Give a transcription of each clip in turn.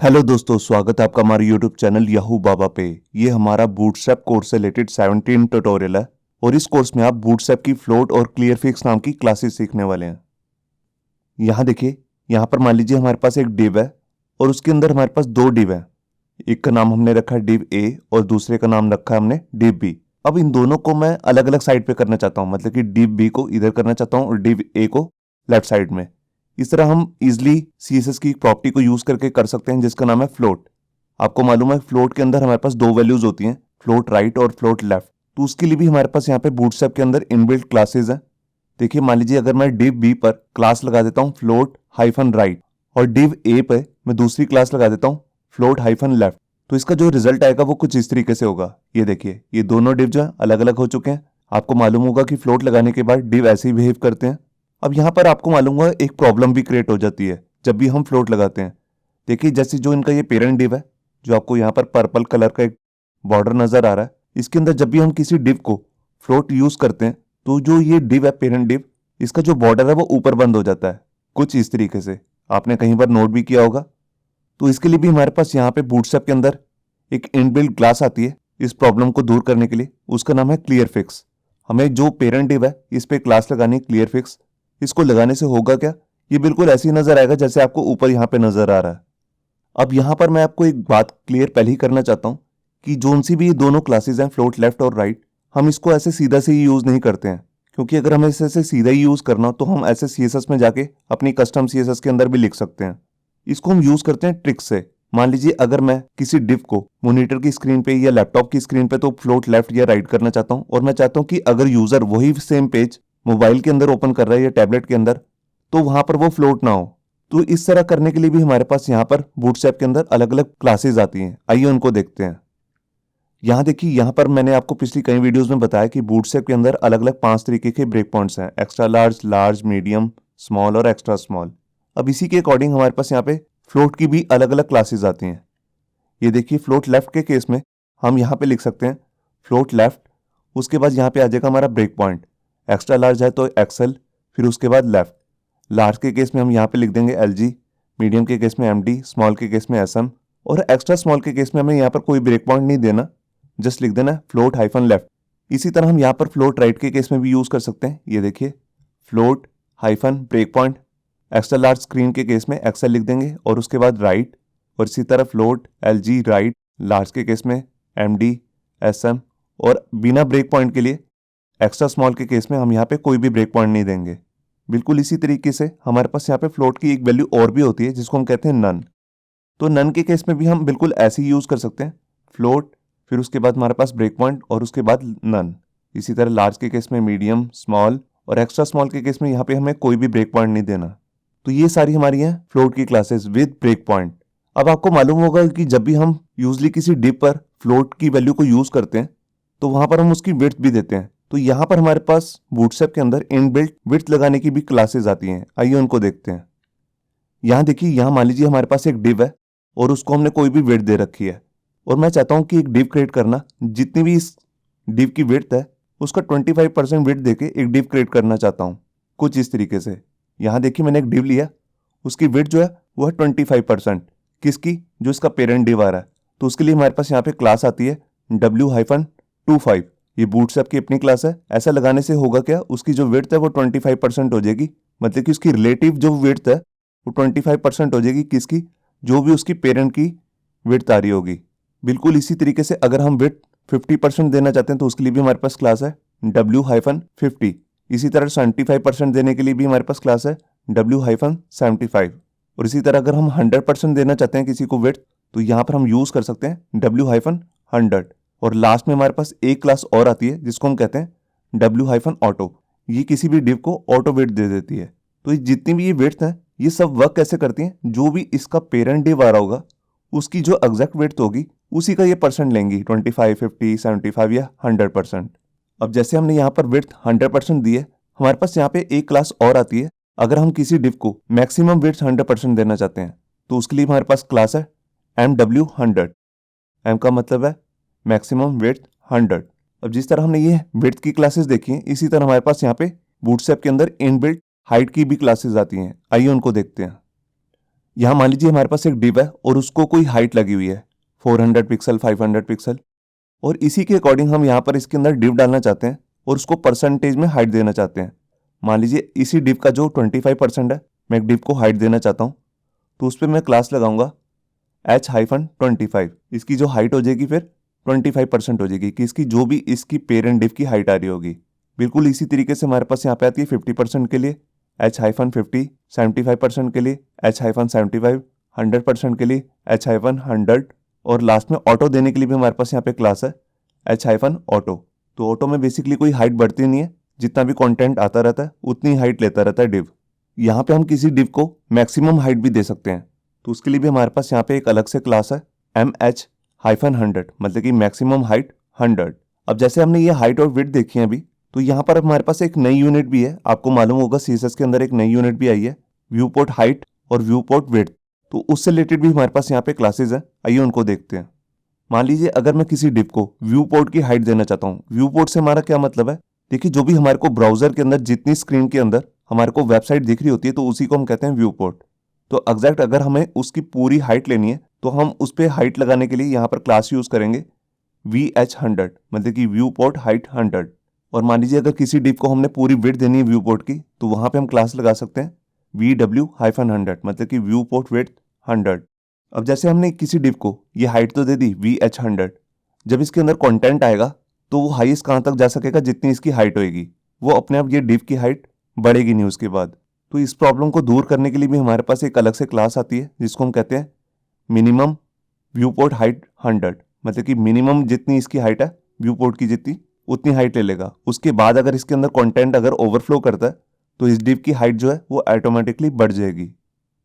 Hello दोस्तों, स्वागत है आपका हमारे यूट्यूब चैनल याहू बाबा पे। ये हमारा बूटस्ट्रैप कोर्स से रिलेटेड 17 ट्यूटोरियल है और इस कोर्स में आप बूटस्ट्रैप की फ्लोट और क्लियर फिक्स नाम की क्लासेस सीखने वाले हैं। यहाँ देखिए, यहाँ पर मान लीजिए हमारे पास एक डिव है और उसके अंदर हमारे पास दो डिव है। एक का नाम हमने रखा है डिव ए और दूसरे का नाम रखा है हमने डिव बी। अब इन दोनों को मैं अलग अलग साइड पे करना चाहता हूँ, मतलब कि डिव बी को इधर करना चाहता हूँ और डिव ए को लेफ्ट साइड में। इस तरह हम इजिली CSS की प्रॉपर्टी को यूज करके कर सकते हैं जिसका नाम है फ्लोट। आपको मालूम है फ्लोट के अंदर हमारे पास दो वैल्यूज होती हैं, फ्लोट राइट और फ्लोट लेफ्ट। तो उसके लिए भी हमारे पास यहाँ पे बूटस्ट्रैप के अंदर इनबिल्ट क्लासेस हैं। देखिए, मान लीजिए अगर मैं डिव बी पर क्लास लगा देता हूँ फ्लोट हाइफन राइट और डिव ए पे मैं दूसरी क्लास लगा देता हूँ फ्लोट हाइफन लेफ्ट, तो इसका जो रिजल्ट आएगा वो कुछ इस तरीके से होगा। ये देखिए, ये दोनों डिव जो है अलग अलग हो चुके हैं। आपको मालूम होगा कि फ्लोट लगाने के बाद डिव ऐसे ही बिहेव करते हैं। अब यहाँ पर आपको मालूम होगा एक प्रॉब्लम भी क्रिएट हो जाती है जब भी हम फ्लोट लगाते हैं। देखिए, जैसे जो इनका ये पेरेंट डिव है, जो आपको यहाँ पर पर्पल कलर का एक बॉर्डर नजर आ रहा है, इसके अंदर जब भी हम किसी डिव को फ्लोट यूज करते हैं तो जो ये डिव है पेरेंट डिव, इसका जो बॉर्डर है वो ऊपर बंद हो जाता है कुछ इस तरीके से। आपने कहीं पर नोट भी किया होगा। तो इसके लिए भी हमारे पास यहाँ पे बूटस्ट्रैप के अंदर एक इनबिल्ट क्लास आती है इस प्रॉब्लम को दूर करने के लिए। उसका नाम है क्लियर फिक्स। हमें जो पेरेंट डिव है इस पे क्लास लगानी है क्लियर फिक्स। इसको लगाने से होगा क्या, ये बिल्कुल ऐसे ही नजर आएगा जैसे आपको ऊपर यहाँ पे नजर आ रहा है। अब यहाँ पर मैं आपको एक बात क्लियर पहले ही करना चाहता हूँ कि जोन सी भी ये दोनों क्लासेस हैं फ्लोट लेफ्ट और राइट, हम इसको ऐसे सीधा से ही यूज नहीं करते हैं। क्योंकि अगर हमें इसे सीधा ही यूज करना हो तो हम ऐसे CSS में जाके अपनी कस्टम CSS के अंदर भी लिख सकते हैं। इसको हम यूज करते हैं ट्रिक से। मान लीजिए अगर मैं किसी डिव को मॉनिटर की स्क्रीन पे या लैपटॉप की स्क्रीन पे तो फ्लोट लेफ्ट या राइट करना चाहता हूँ और मैं चाहता हूँ कि अगर यूजर वही सेम पेज मोबाइल के अंदर ओपन कर रहा है या टैबलेट के अंदर तो वहां पर वो फ्लोट ना हो। तो इस तरह करने के लिए भी हमारे पास यहाँ पर बूटस्ट्रैप के अंदर अलग अलग क्लासेस आती हैं। आइए उनको देखते हैं। यहाँ देखिए, यहाँ पर मैंने आपको पिछली कई वीडियोस में बताया कि बूटस्ट्रैप के अंदर अलग अलग 5 तरीके के ब्रेक पॉइंट्स हैं, extra large, large, medium, small और एक्स्ट्रा स्मॉल। अब इसी के अकॉर्डिंग हमारे पास यहाँ पे फ्लोट की भी अलग अलग क्लासेस आती हैं। ये देखिए, फ्लोट लेफ्ट के केस में हम यहाँ पे लिख सकते हैं फ्लोट लेफ्ट, उसके बाद यहाँ पे आ जाएगा हमारा ब्रेक पॉइंट। एक्स्ट्रा लार्ज है तो एक्सएल, फिर उसके बाद लेफ्ट। लार्ज के केस में हम यहाँ पे लिख देंगे LG, मीडियम के केस में MD, स्मॉल के केस में SM और एक्स्ट्रा स्मॉल के केस में हमें यहाँ पर कोई ब्रेक पॉइंट नहीं देना, जस्ट लिख देना फ्लोट हाइफन लेफ्ट। इसी तरह हम यहाँ पर फ्लोट राइट के केस में भी यूज कर सकते हैं। ये देखिए, float hyphen break point, extra large screen के केस में एक्सएल लिख देंगे और उसके बाद राइट, और इसी तरह फ्लोट LG राइट, लार्ज के केस में MD, SM और बिना ब्रेक पॉइंट के लिए एक्स्ट्रा स्मॉल के केस में हम यहाँ पे कोई भी ब्रेक पॉइंट नहीं देंगे। बिल्कुल इसी तरीके से हमारे पास यहाँ पे फ्लोट की एक वैल्यू और भी होती है जिसको हम कहते हैं नन। तो नन के केस में भी हम बिल्कुल ऐसे ही यूज कर सकते हैं, फ्लोट फिर उसके बाद हमारे पास ब्रेक पॉइंट और उसके बाद नन। इसी तरह लार्ज के केस में मीडियम, स्मॉल और एक्स्ट्रा स्मॉल के केस में यहाँ पे हमें कोई भी ब्रेक पॉइंट नहीं देना। तो ये सारी हमारी हैं फ्लोट की क्लासेस विद ब्रेक पॉइंट। अब आपको मालूम होगा कि जब भी हम यूजली किसी डिव पर फ्लोट की वैल्यू को यूज करते हैं तो वहां पर हम उसकी विड्थ भी देते हैं। तो यहाँ पर हमारे पास बूटस्ट्रैप के अंदर इनबिल्ट विड्थ लगाने की भी क्लासेस आती हैं। आइए उनको देखते हैं। यहाँ देखिए, यहाँ मान लीजिए हमारे पास एक डिव है और उसको हमने कोई भी विड्थ दे रखी है और मैं चाहता हूँ कि एक डिव क्रिएट करना, जितनी भी इस डिव की विड्थ है उसका 25% विड्थ देके एक डिव क्रिएट करना चाहता हूँ कुछ इस तरीके से। यहाँ देखिए, मैंने एक डिव लिया, उसकी विड्थ जो है वो है 25%। किसकी? जो इसका पेरेंट डिव आ रहा है। तो उसके लिए हमारे पास यहाँ पे क्लास आती है W-25। ये बूटस्ट्रैप की अपनी क्लास है। ऐसा लगाने से होगा क्या, उसकी जो विड्थ है वो 25% हो जाएगी, मतलब कि उसकी रिलेटिव जो विड्थ है वो 25% हो जाएगी। किसकी? जो भी उसकी पेरेंट की विड्थ आ रही होगी। बिल्कुल इसी तरीके से अगर हम विड्थ 50% देना चाहते हैं तो उसके लिए भी हमारे पास क्लास है W-50। इसी तरह 75% देने के लिए भी हमारे पास क्लास है W-75। और इसी तरह अगर हम 100% देना चाहते हैं किसी को विड्थ तो यहाँ पर हम यूज कर सकते हैं W-100। और लास्ट में हमारे पास एक क्लास और आती है जिसको हम कहते हैं W-ऑटो। ये किसी भी डिव को ऑटो विड्थ दे देती है। तो ये जितनी भी ये विड्थ है ये सब वर्क कैसे करती हैं, जो भी इसका पेरेंट डिव आ रहा होगा उसकी जो एग्जैक्ट विड्थ होगी उसी का ये परसेंट लेंगी, 25, 50, 75 या 100%। अब जैसे हमने यहाँ पर विड्थ 100% दी है, हमारे पास यहाँ पे एक क्लास और आती है। अगर हम किसी डिव को मैक्सिमम विड्थ 100% देना चाहते हैं तो उसके लिए हमारे पास क्लास है MW-100। M का मतलब है मैक्सिमम विड्थ 100। अब जिस तरह हमने ये विड्थ की क्लासेस देखी हैं, इसी तरह हमारे पास यहाँ पे बूटस्ट्रैप के अंदर इनबिल्ट हाइट की भी क्लासेस आती हैं। आइए उनको देखते हैं। यहाँ मान लीजिए हमारे पास एक डिव है और उसको कोई हाइट लगी हुई है 400 पिक्सल 500 पिक्सल, और इसी के अकॉर्डिंग हम यहाँ पर इसके अंदर डिव डालना चाहते हैं और उसको परसेंटेज में हाइट देना चाहते हैं। मान लीजिए इसी डिव का जो 25% है, मैं एक डिव को हाइट देना चाहता हूँ, तो उस पर मैं क्लास लगाऊंगा h-25। इसकी जो हाइट हो जाएगी फिर 25% हो जाएगी कि इसकी जो भी इसकी पेरेंट डिव की हाइट आ रही होगी। बिल्कुल इसी तरीके से हमारे पास यहाँ पे आती है 50% के लिए h-50, 75% के लिए h-75, 100% के लिए h-100, और लास्ट में ऑटो देने के लिए भी हमारे पास यहाँ पे क्लास है h-ऑटो। तो ऑटो में बेसिकली कोई हाइट बढ़ती नहीं है, जितना भी कंटेंट आता रहता है उतनी हाइट लेता रहता है डिव। यहाँ पे हम किसी डिव को मैक्सिमम हाइट भी दे सकते हैं, तो उसके लिए भी हमारे पास यहाँ पे एक अलग से क्लास है mh-100, मतलब कि मैक्सिमम हाइट 100। अब जैसे हमने ये हाइट और विड्थ देखी है अभी, तो यहाँ पर हमारे पास एक नई यूनिट भी है। आपको मालूम होगा CSS के अंदर एक नई यूनिट भी आई है, व्यू पोर्ट हाइट और व्यू पोर्ट विड्थ। तो उससे रिलेटेड भी हमारे पास यहाँ पे क्लासेस हैं, आइए उनको देखते हैं। मान लीजिए अगर मैं किसी डिव को व्यू पोर्ट की हाइट देना चाहता हूँ, व्यू पोर्ट से हमारा क्या मतलब है, देखिए जो भी हमारे को ब्राउजर के अंदर जितनी स्क्रीन के अंदर हमारे को वेबसाइट दिख रही होती है, तो उसी को हम कहते हैं व्यू पोर्ट। तो एग्जैक्ट अगर हमें उसकी पूरी हाइट लेनी है तो हम उस पर हाइट लगाने के लिए यहाँ पर क्लास यूज करेंगे VH100, मतलब कि व्यू पोर्ट हाइट 100। और मान लीजिए अगर किसी डिव को हमने पूरी विड्थ देनी है व्यू पोर्ट की, तो वहां पे हम क्लास लगा सकते हैं VW-100, मतलब कि व्यू पोर्ट विड्थ 100। अब जैसे हमने किसी डिव को ये हाइट तो दे दी VH100, जब इसके अंदर कंटेंट आएगा तो वो हाईएस्ट कहाँ तक जा सकेगा, जितनी इसकी हाइट होगी, वो अपने आप ये डिव की हाइट बढ़ेगी नहीं उसके बाद। तो इस प्रॉब्लम को दूर करने के लिए भी हमारे पास एक अलग से क्लास आती है जिसको हम कहते हैं मिनिमम व्यू पोर्ट हाइट 100, मतलब कि मिनिमम जितनी इसकी हाइट है व्यू पोर्ट की जितनी उतनी हाइट ले लेगा। उसके बाद अगर इसके अंदर कंटेंट अगर ओवरफ्लो करता है तो इस डिव की हाइट जो है वो ऑटोमेटिकली बढ़ जाएगी।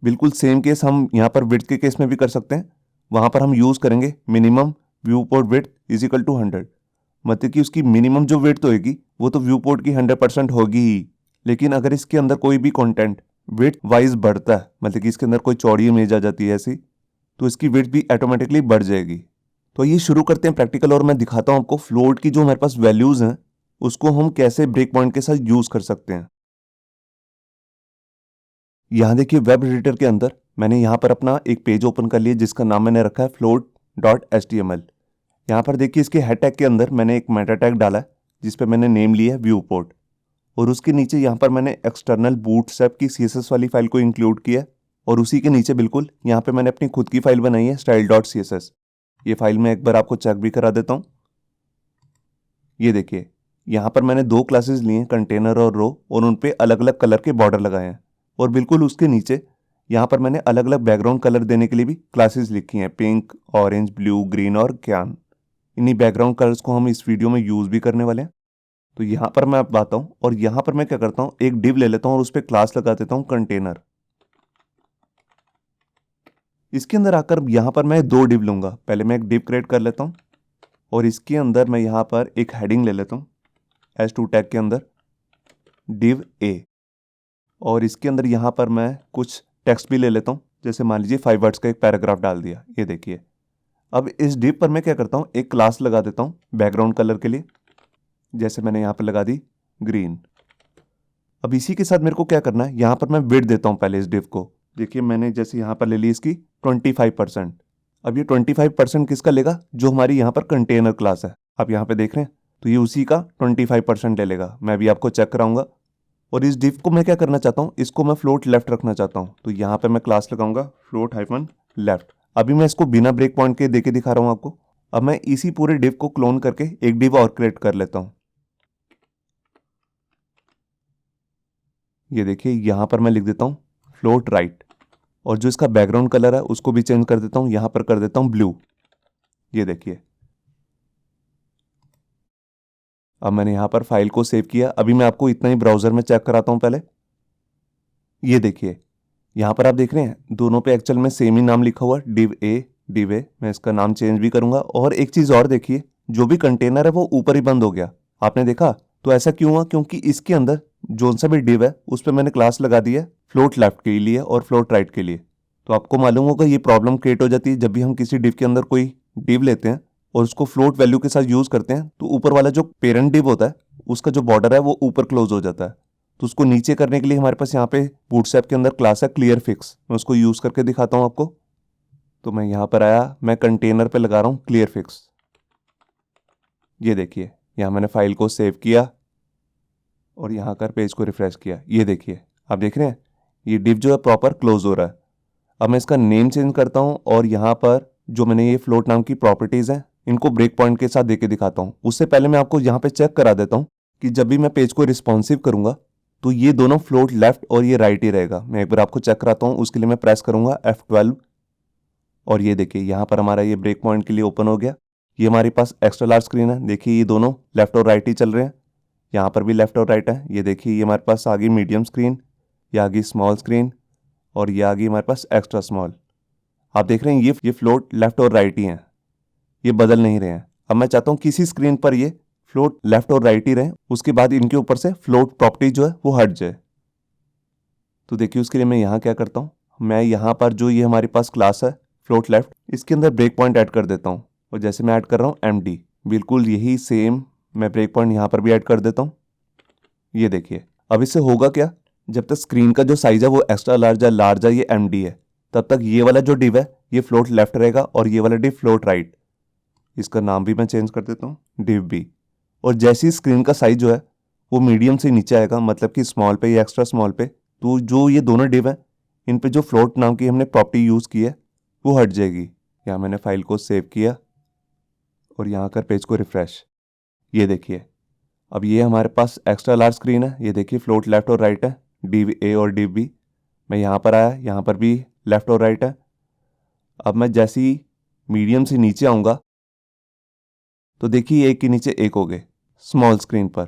बिल्कुल सेम केस हम यहाँ पर विड्थ के केस में भी कर सकते हैं। वहाँ पर हम यूज़ करेंगे minimum viewport width is equal to 100, मतलब कि उसकी मिनिमम जो विड्थ होगी वो तो व्यू पोर्ट की 100% होगी ही, लेकिन अगर इसके अंदर कोई भी कंटेंट विड्थ वाइज बढ़ता है, मतलब कि इसके अंदर कोई चौड़ी इमेज आ जाती है ऐसी, तो इसकी विड्थ भी ऑटोमेटिकली बढ़ जाएगी। तो ये शुरू करते हैं प्रैक्टिकल, और मैं दिखाता हूँ आपको फ्लोट की जो हमारे पास वैल्यूज हैं उसको हम कैसे ब्रेक पॉइंट के साथ यूज कर सकते हैं। यहाँ देखिए वेब एडिटर के अंदर मैंने यहाँ पर अपना एक पेज ओपन कर लिया जिसका नाम मैंने रखा है float.html। यहाँ पर देखिए इसके हेड टैग के अंदर मैंने एक मेटा टैग डाला है जिस पे मैंने नेम लिया है व्यू पोर्ट, और उसके नीचे यहाँ पर मैंने एक्सटर्नल बूटस्ट्रैप की CSS वाली फाइल को इंक्लूड किया है, और उसी के नीचे बिल्कुल यहाँ पे मैंने अपनी खुद की फाइल बनाई है style.css। ये फाइल मैं एक बार आपको चेक भी करा देता हूँ। ये देखिए यहाँ पर मैंने दो क्लासेस लिए हैं, कंटेनर और रो, और उन पे अलग अलग कलर के बॉर्डर लगाए हैं, और बिल्कुल उसके नीचे यहाँ पर मैंने अलग अलग बैकग्राउंड कलर देने के लिए भी क्लासेस लिखी हैं, पिंक, ऑरेंज, ब्लू, ग्रीन और क्यान। इन्हीं बैकग्राउंड कलर्स को हम इस वीडियो में यूज़ भी करने वाले हैं। तो यहाँ पर मैं आपको आता हूँ और यहाँ पर मैं क्या करता हूँ, एक डिव ले लेता हूँ और उस पर क्लास लगा देता हूँ कंटेनर। इसके अंदर आकर यहाँ पर मैं दो डिव लूँगा। पहले मैं एक डिव क्रिएट कर लेता हूँ और इसके अंदर मैं यहाँ पर एक हेडिंग ले लेता हूँ H2 टैग के अंदर div A, और इसके अंदर यहाँ पर मैं कुछ टेक्स्ट भी ले लेता हूँ, जैसे मान लीजिए 5 वर्ड्स का एक पैराग्राफ डाल दिया। ये देखिए अब इस डिव पर मैं क्या करता हूँ, एक क्लास लगा देता हूँ बैकग्राउंड कलर के लिए, जैसे मैंने यहाँ पर लगा दी ग्रीन। अब इसी के साथ मेरे को क्या करना है, यहाँ पर मैं विड्थ देता हूँ पहले इस डिव को। देखिए मैंने जैसे यहाँ पर ले ली इसकी 25%। अब ये 25% किसका लेगा, जो हमारी यहाँ पर कंटेनर क्लास है, आप यहाँ पे देख रहे हैं, तो ये उसी का 25% ले लेगा। मैं भी आपको चेक कराऊंगा। और इस डिव को मैं क्या करना चाहता हूँ, इसको मैं फ्लोट लेफ्ट रखना चाहता हूँ, तो यहाँ पे मैं क्लास लगाऊंगा float-left। अभी मैं इसको बिना ब्रेक पॉइंट के देके दिखा रहा हूँ आपको। अब मैं इसी पूरे डिव को क्लोन करके एक डिव और क्रिएट कर लेता हूँ। ये देखिए यहाँ पर मैं लिख देता हूँ फ्लोट राइट, और जो इसका बैकग्राउंड कलर है उसको भी चेंज कर देता हूँ, यहाँ पर कर देता हूँ ब्लू। ये देखिए अब मैंने यहाँ पर फाइल को सेव किया। अभी मैं आपको इतना ही ब्राउजर में चेक कराता हूँ पहले। ये देखिए यहाँ पर आप देख रहे हैं दोनों पे एक्चुअल में सेम ही नाम लिखा हुआ div A। मैं इसका नाम चेंज भी करूंगा। और एक चीज़ और देखिए, जो भी कंटेनर है वो ऊपर ही बंद हो गया, आपने देखा। तो ऐसा क्यों हुआ, क्योंकि इसके अंदर जो सा भी डिव है उस पर मैंने क्लास लगा दी है फ्लोट लेफ्ट के लिए और फ्लोट राइट के लिए। तो आपको मालूम होगा ये प्रॉब्लम क्रिएट हो जाती है जब भी हम किसी डिव के अंदर कोई डिव लेते हैं और उसको फ्लोट वैल्यू के साथ यूज करते हैं, तो ऊपर वाला जो पेरेंट डिव होता है उसका जो बॉर्डर है वो ऊपर क्लोज हो जाता है। तो उसको नीचे करने के लिए हमारे पास यहाँ पे बूटस्ट्रैप के अंदर क्लास है क्लियर फिक्स। मैं उसको यूज़ करके दिखाता हूँ आपको। तो मैं यहाँ पर आया, मैं कंटेनर पे लगा रहा हूँ क्लियर फिक्स। ये देखिए, यहाँ मैंने फाइल को सेव किया और यहाँ कर पेज को रिफ्रेश किया। ये देखिए, आप देख रहे हैं ये डिव जो है प्रॉपर क्लोज हो रहा है। अब मैं इसका नेम चेंज करता हूँ और यहाँ पर जो मैंने ये फ्लोट नाम की प्रॉपर्टीज़ हैं इनको ब्रेक पॉइंट के साथ देके दिखाता हूँ। उससे पहले मैं आपको यहाँ पे चेक करा देता हूँ कि जब भी मैं पेज को रिस्पॉन्सिव करूँगा तो ये दोनों फ्लोट लेफ्ट और ये राइट ही रहेगा। मैं एक बार आपको चेक कराता हूँ। उसके लिए मैं प्रेस करूँगा F12 और ये देखिए यहाँ पर हमारा ये ब्रेक पॉइंट के लिए ओपन हो गया। ये हमारे पास एक्स्ट्रा लार्ज स्क्रीन है। देखिए ये दोनों लेफ्ट और राइट ही चल रहे हैं। यहाँ पर भी लेफ्ट और राइट है। ये देखिए ये हमारे पास आ गई मीडियम स्क्रीन, ये आ गई स्मॉल स्क्रीन और ये आ गई हमारे पास एक्स्ट्रा स्मॉल। आप देख रहे हैं ये फ्लोट लेफ्ट और राइट ही हैं, ये बदल नहीं रहे हैं। अब मैं चाहता हूँ किसी स्क्रीन पर ये फ्लोट लेफ्ट और राइट ही रहे, उसके बाद इनके ऊपर से फ्लोट प्रॉपर्टी जो है वो हट जाए। तो देखिए उसके लिए मैं यहाँ क्या करता हूँ, मैं यहाँ पर जो ये हमारे पास क्लास है फ्लोट लेफ्ट, इसके अंदर ब्रेक पॉइंट ऐड कर देता हूँ। और जैसे मैं ऐड कर रहा हूँ MD, बिल्कुल यही सेम मैं ब्रेक पॉइंट यहाँ पर भी ऐड कर देता हूँ। ये देखिए अब इससे होगा क्या, जब तक स्क्रीन का जो साइज है वो एक्स्ट्रा लार्ज है ये MD है, तब तक ये वाला जो डिव है ये फ्लोट लेफ्ट रहेगा और ये वाला डिव फ्लोट राइट। इसका नाम भी मैं चेंज कर देता हूँ डिव B। और जैसे ही स्क्रीन का साइज जो है वो मीडियम से नीचे आएगा, मतलब कि स्मॉल पे या एक्स्ट्रा स्मॉल पे, तो जो ये दोनों डिव हैं इन पे जो फ्लोट नाम की हमने प्रॉपर्टी यूज़ की है वो हट जाएगी। यहाँ मैंने फाइल को सेव किया और यहाँ कर पेज को रिफ्रेश। ये देखिए अब ये हमारे पास एक्स्ट्रा लार्ज स्क्रीन है। ये देखिए फ्लोट लेफ्ट और राइट है, डिव A और डिव B। मैं यहाँ पर आया, यहाँ पर भी लेफ्ट और राइट है। अब मैं जैसे ही मीडियम से नीचे आऊँगा तो देखिए एक के नीचे एक हो गए स्मॉल स्क्रीन पर।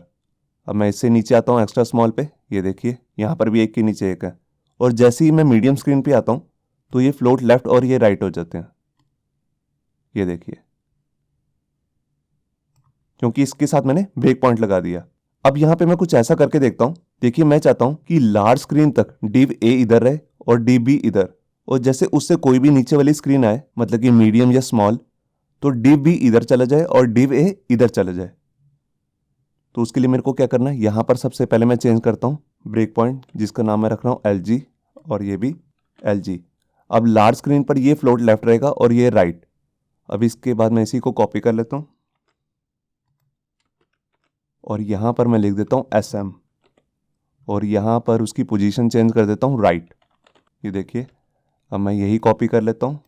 अब मैं इससे नीचे आता हूँ एक्स्ट्रा स्मॉल पे, ये देखिए यहाँ पर भी एक के नीचे एक है। और जैसे ही मैं मीडियम स्क्रीन पे आता हूँ तो ये फ्लोट लेफ्ट और ये राइट हो जाते हैं। ये देखिए, क्योंकि इसके साथ मैंने ब्रेक पॉइंट लगा दिया। अब यहाँ पे मैं कुछ ऐसा करके देखता हूँ। देखिए मैं चाहता हूँ कि लार्ज स्क्रीन तक डिव A इधर रहे और डिव B इधर, और जैसे उससे कोई भी नीचे वाली स्क्रीन आए, मतलब कि मीडियम या स्मॉल, तो डिव B इधर चला जाए और डिव A इधर चला जाए। तो उसके लिए मेरे को क्या करना है, यहाँ पर सबसे पहले मैं चेंज करता हूँ ब्रेक पॉइंट, जिसका नाम मैं रख रहा हूँ LG और ये भी LG। अब लार्ज स्क्रीन पर ये फ्लोट लेफ्ट रहेगा और ये राइट। अब इसके बाद मैं इसी को कॉपी कर लेता हूँ और यहाँ पर मैं लिख देता हूँ SM और यहाँ पर उसकी पोजीशन चेंज कर देता हूँ राइट। ये देखिए अब मैं यही कॉपी कर लेता हूँ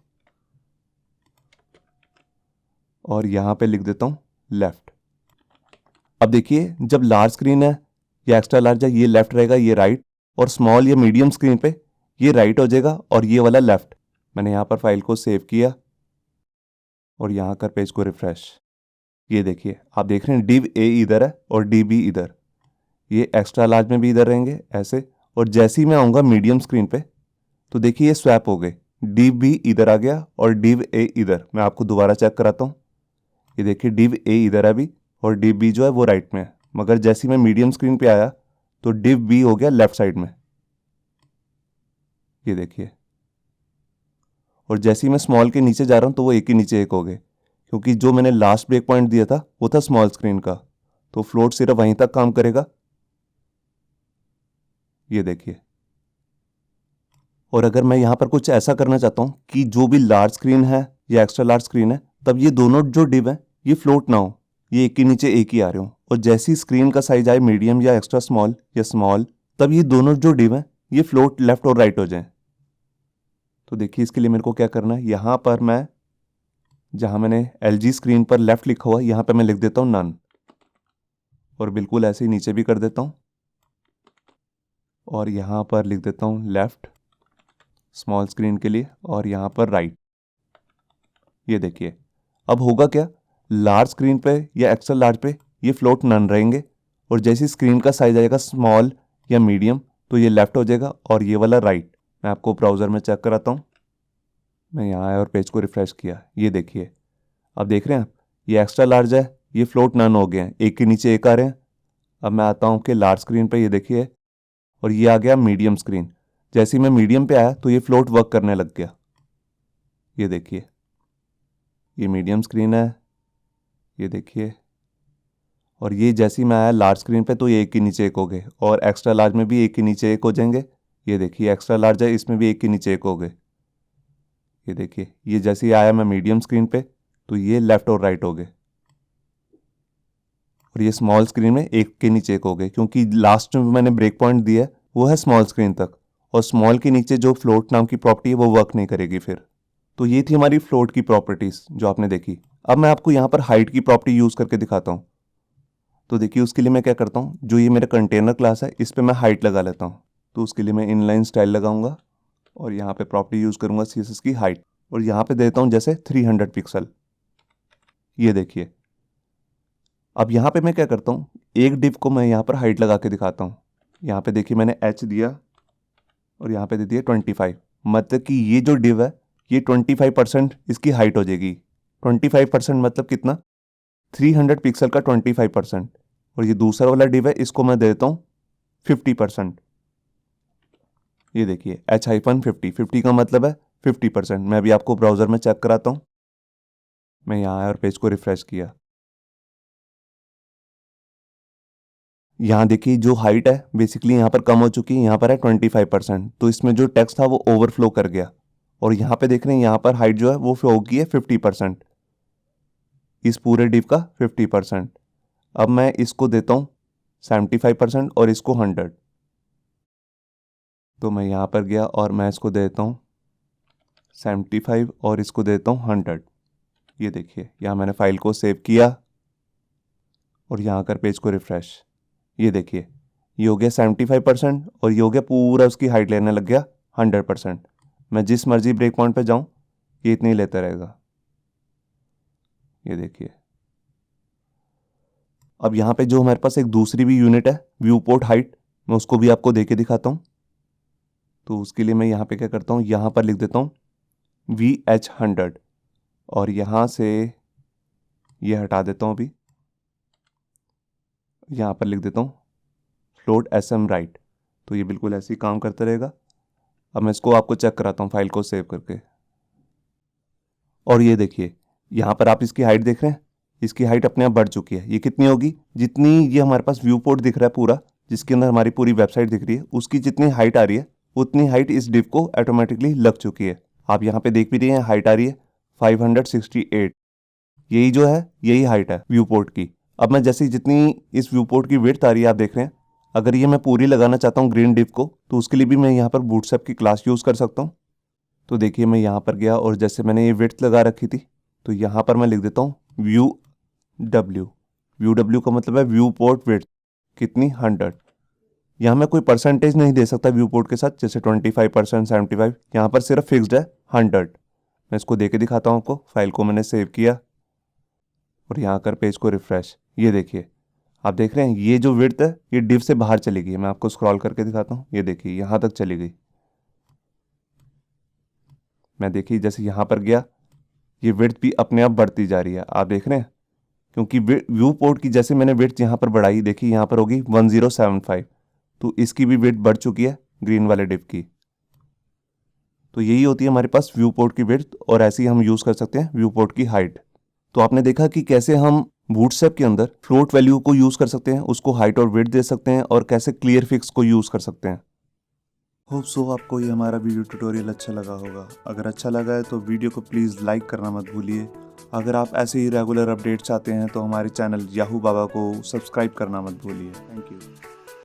और यहाँ पे लिख देता हूँ लेफ्ट। अब देखिए जब लार्ज स्क्रीन है या एक्स्ट्रा लार्ज है ये लेफ्ट रहेगा, ये राइट, और स्मॉल या मीडियम स्क्रीन पे ये राइट हो जाएगा और ये वाला लेफ्ट। मैंने यहाँ पर फाइल को सेव किया और यहाँ कर पेज को रिफ्रेश। ये देखिए आप देख रहे हैं डिव A इधर है और डिव B इधर, ये एक्स्ट्रा लार्ज में भी इधर रहेंगे ऐसे। और जैसे ही मैं आऊँगा मीडियम स्क्रीन पे तो देखिए ये स्वैप हो गए, डिव B इधर आ गया और डिव A इधर। मैं आपको दोबारा चेक कराता हूँ। ये देखिए डिव A इधर है अभी और डिव B जो है वो राइट में है, मगर जैसे ही मैं मीडियम स्क्रीन पे आया तो डिव B हो गया लेफ्ट साइड में। ये देखिए, और जैसे ही मैं स्मॉल के नीचे जा रहा हूँ तो वो एक के नीचे एक हो गए, क्योंकि जो मैंने लास्ट ब्रेक पॉइंट दिया था वो था स्मॉल स्क्रीन का, तो फ्लोट सिर्फ वहीं तक काम करेगा। ये देखिए, और अगर मैं यहाँ पर कुछ ऐसा करना चाहता हूँ कि जो भी लार्ज स्क्रीन है या एक्स्ट्रा लार्ज स्क्रीन है, तब ये दोनों जो डिव है ये फ्लोट ना हो, ये एक के नीचे एक ही आ रहे हो, और जैसी स्क्रीन का साइज आए मीडियम या एक्स्ट्रा स्मॉल या स्मॉल, तब ये दोनों जो डिव है ये फ्लोट लेफ्ट और राइट हो जाए। तो देखिए इसके लिए मेरे को क्या करना है, यहाँ पर मैं जहाँ मैंने LG स्क्रीन पर लेफ्ट लिखा हुआ यहाँ पर मैं लिख देता हूँ नन, और बिल्कुल ऐसे ही नीचे भी कर देता हूँ और यहाँ पर लिख देता हूँ लेफ्ट स्मॉल स्क्रीन के लिए और यहाँ पर राइट। ये देखिए अब होगा क्या, लार्ज स्क्रीन पे या एक्स्ट्रा लार्ज पे ये फ्लोट नन रहेंगे, और जैसे स्क्रीन का साइज आएगा स्मॉल या मीडियम तो ये लेफ्ट हो जाएगा और ये वाला राइट। मैं आपको ब्राउज़र में चेक कराता हूँ। मैं यहाँ आया और पेज को रिफ्रेश किया। ये देखिए अब देख रहे हैं आप, ये एक्स्ट्रा लार्ज है, ये फ्लोट नन हो गए हैं, एक के नीचे एक आ रहे हैं। अब मैं आता हूँ कि लार्ज स्क्रीन पे, ये देखिए, और ये आ गया मीडियम स्क्रीन। जैसे ही मैं मीडियम पे आया तो ये फ्लोट वर्क करने लग गया। ये देखिए ये मीडियम स्क्रीन है, ये देखिए, और ये जैसे ही मैं आया लार्ज स्क्रीन पे तो ये एक के नीचे एक हो गए, और एक्स्ट्रा लार्ज में भी एक के नीचे एक हो जाएंगे। ये देखिए एक्स्ट्रा लार्ज है, इसमें भी एक के नीचे एक हो गए। ये देखिए ये जैसे ही आया मैं मीडियम स्क्रीन पे तो ये लेफ्ट और राइट हो गए, और ये स्मॉल स्क्रीन में एक के नीचे एक हो गए, क्योंकि लास्ट में मैंने ब्रेक पॉइंट दिया है वो है स्मॉल स्क्रीन तक, और स्मॉल के नीचे जो फ्लोट नाम की प्रॉपर्टी है वो वर्क नहीं करेगी फिर। तो ये थी हमारी फ्लोट की प्रॉपर्टीज़ जो आपने देखी। अब मैं आपको यहाँ पर हाइट की प्रॉपर्टी यूज़ करके दिखाता हूँ। तो देखिए उसके लिए मैं क्या करता हूँ, जो ये मेरा कंटेनर क्लास है इस पर मैं हाइट लगा लेता हूँ। तो उसके लिए मैं इनलाइन स्टाइल लगाऊंगा और यहाँ पे प्रॉपर्टी यूज़ करूँगा CSS की हाइट, और यहाँ पे देता हूँ जैसे 300 पिक्सल। ये देखिए अब यहाँ पे मैं क्या करता हूँ, एक डिव को मैं यहाँ पर हाइट लगा के दिखाता हूँ। यहाँ पे देखिए मैंने H दिया और यहाँ पे दे दिया 25, मतलब कि ये जो डिव है ये 25% इसकी हाइट हो जाएगी। 25% मतलब कितना, 300 पिक्सल का 25%। और ये दूसरा वाला डिव है इसको मैं देता हूँ 50%। ये देखिए H-50 का मतलब है 50%। मैं अभी आपको ब्राउज़र में चेक कराता हूँ। मैं यहाँ आया और पेज को रिफ्रेश किया। यहाँ देखिए जो हाइट है बेसिकली यहाँ पर कम हो चुकी है, यहाँ पर है 25%, तो इसमें जो टेक्स्ट था वो ओवरफ्लो कर गया। और यहाँ पे देख रहे हैं यहाँ पर हाइट जो है वो फ्लो की है 50%, इस पूरे डिव का 50%। अब मैं इसको देता हूँ 75% और इसको 100। तो मैं यहाँ पर गया और मैं इसको देता हूँ 75 और इसको देता हूँ 100। ये देखिए यहाँ मैंने फाइल को सेव किया और यहाँ कर पेज को रिफ्रेश। ये देखिए ये हो गया 75% और ये हो गया पूरा उसकी हाइट लेने लग गया 100%। मैं जिस मर्जी ब्रेक पॉइंट पे जाऊँ ये इतनी लेता रहेगा। ये देखिए अब यहाँ पे जो हमारे पास एक दूसरी भी यूनिट है व्यू पोर्ट हाइट, मैं उसको भी आपको दे के दिखाता हूँ। तो उसके लिए मैं यहाँ पे क्या करता हूँ, यहाँ पर लिख देता हूँ VH100 और यहाँ से ये हटा देता हूँ। अभी यहाँ पर लिख देता हूँ फ्लोट SM राइट, तो ये बिल्कुल ऐसे ही काम करता रहेगा। अब मैं इसको आपको चेक कराता हूँ फाइल को सेव करके। और ये देखिए यहाँ पर आप इसकी हाइट देख रहे हैं, इसकी हाइट अपने आप बढ़ चुकी है। ये कितनी होगी, जितनी ये हमारे पास व्यू पोर्ट दिख रहा है पूरा, जिसके अंदर हमारी पूरी वेबसाइट दिख रही है, उसकी जितनी हाइट आ रही है उतनी हाइट इस डिव को ऑटोमेटिकली लग चुकी है। आप यहाँ पे देख भी रहे हैं हाइट आ रही है 568। यही जो है यही हाइट है व्यू पोर्ट की। अब मैं जैसे जितनी इस व्यू पोर्ट की विड्थ आ रही है आप देख रहे हैं, अगर ये मैं पूरी लगाना चाहता हूँ ग्रीन डिव को तो उसके लिए भी मैं यहाँ पर बूटस्ट्रैप की क्लास यूज़ कर सकता हूँ। तो देखिए मैं यहाँ पर गया और जैसे मैंने ये विड्थ लगा रखी थी तो यहाँ पर मैं लिख देता हूँ व्यू डब्ल्यू का मतलब है व्यू पोर्ट विड्थ कितनी 100। यहाँ मैं कोई परसेंटेज नहीं दे सकता व्यू पोर्ट के साथ, जैसे 25% 75, यहाँ पर सिर्फ फिक्स्ड है 100। मैं इसको दे के दिखाता हूँ आपको। फाइल को मैंने सेव किया और यहाँ कर पेज को रिफ्रेश। ये देखिए आप देख रहे हैं ये जो विड्थ है ये डिव से बाहर चली गई। मैं आपको स्क्रॉल करके दिखाता हूँ। ये देखिए यहाँ तक चली गई। मैं देखिए जैसे यहाँ पर गया ये विड्थ भी अपने आप बढ़ती जा रही है, आप देख रहे हैं, क्योंकि व्यू पोर्ट की जैसे मैंने विड्थ यहाँ पर बढ़ाई, देखिए यहाँ पर होगी 1075, तो इसकी भी विड्थ बढ़ चुकी है ग्रीन वाले डिव की। तो यही होती है हमारे पास व्यू पोर्ट की विड्थ, और ऐसे ही हम यूज़ कर सकते हैं व्यू पोर्ट की हाइट। तो आपने देखा कि कैसे हम बूटस्ट्रैप के अंदर फ्लोट वैल्यू को यूज़ कर सकते हैं, उसको हाइट और विड्थ दे सकते हैं, और कैसे क्लियर फिक्स को यूज़ कर सकते हैं। होप सो आपको ये हमारा वीडियो ट्यूटोरियल अच्छा लगा होगा। अगर अच्छा लगा है तो वीडियो को प्लीज़ लाइक करना मत भूलिए। अगर आप ऐसे ही रेगुलर अपडेट्स चाहते हैं तो हमारे चैनल याहू बाबा को सब्सक्राइब करना मत भूलिए। Thank you.